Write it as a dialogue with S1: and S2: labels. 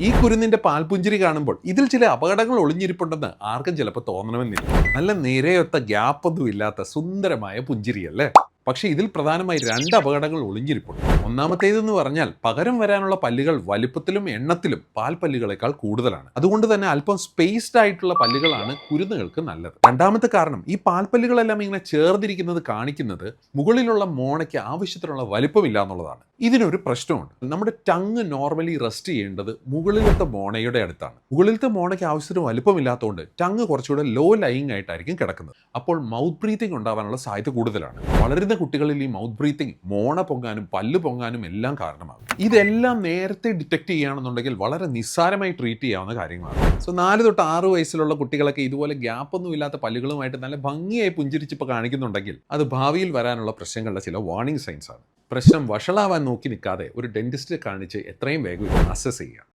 S1: ഈ കുരുന്നിന്റെ പാൽപുഞ്ചിരി കാണുമ്പോൾ ഇതിൽ ചില അപകടങ്ങൾ ഒളിഞ്ഞിരിപ്പുണ്ടെന്ന് ആർക്കും ചിലപ്പോൾ തോന്നണമെന്നില്ല. നല്ല നിരയൊത്ത ഗ്യാപ്പൊന്നും ഇല്ലാത്ത സുന്ദരമായ പുഞ്ചിരിയല്ലേ? പക്ഷേ ഇതിൽ പ്രധാനമായി 2 അപകടങ്ങൾ ഒളിഞ്ഞിരിപ്പുണ്ട്. ഒന്നാമത്തേതെന്ന് പറഞ്ഞാൽ പകരം വരാനുള്ള പല്ലുകൾ വലുപ്പത്തിലും എണ്ണത്തിലും പാൽപ്പല്ലുകളെക്കാൾ കൂടുതലാണ്. അതുകൊണ്ട് തന്നെ അല്പം സ്പേസ്ഡ് ആയിട്ടുള്ള പല്ലുകളാണ് കുരുന്നുകൾക്ക് നല്ലത്. രണ്ടാമത്തെ കാരണം ഈ പാൽപ്പല്ലുകളെല്ലാം ഇങ്ങനെ ചേർന്നിരിക്കുന്നത് കാണിക്കുന്നത് മുകളിലുള്ള മോണയ്ക്ക് ആവശ്യത്തിനുള്ള വലിപ്പമില്ല എന്നുള്ളതാണ്. ഇതിനൊരു പ്രശ്നമുണ്ട്. നമ്മുടെ ടങ് നോർമലി റെസ്റ്റ് ചെയ്യേണ്ടത് മുകളിലത്തെ മോണയുടെ അടുത്താണ്. മുകളിലത്തെ മോണയ്ക്ക് ആവശ്യത്തിന് വലിപ്പമില്ലാത്തതുകൊണ്ട് ടങ് കുറച്ചുകൂടെ ലോ ലൈങ് ആയിട്ടായിരിക്കും കിടക്കുന്നത്. അപ്പോൾ മൗത്ത് ബ്രീത്തിങ് ഉണ്ടാവാനുള്ള സാധ്യത കൂടുതലാണ്. വളരുന്ന കുട്ടികളിൽ ഈ മൗത്ത് ബ്രീത്തിങ് മോണ പൊങ്ങാനും പല്ല് പൊങ്ങാനും എല്ലാം കാരണമാകും. ഇതെല്ലാം നേരത്തെ ഡിറ്റക്ട് ചെയ്യുകയാണെന്നുണ്ടെങ്കിൽ വളരെ നിസ്സാരമായി ട്രീറ്റ് ചെയ്യാവുന്ന കാര്യങ്ങളാണ്. 4 തൊട്ട് 6 വയസ്സിലുള്ള കുട്ടികളൊക്കെ ഇതുപോലെ ഗ്യാപ്പൊന്നും ഇല്ലാത്ത പല്ലുകളുമായിട്ട് നല്ല ഭംഗിയായി പുഞ്ചിരിച്ചിപ്പോൾ കാണിക്കുന്നുണ്ടെങ്കിൽ അത് ഭാവിയിൽ വരാനുള്ള പ്രശ്നങ്ങളുടെ ചില വാർണിംഗ് സൈൻസ് ആണ്. പ്രശ്നം വഷളാവാൻ നോക്കി നിൽക്കാതെ ഒരു ഡെന്റിസ്റ്റിനെ കാണിച്ച് എത്രയും വേഗം അസസ് ചെയ്യുക.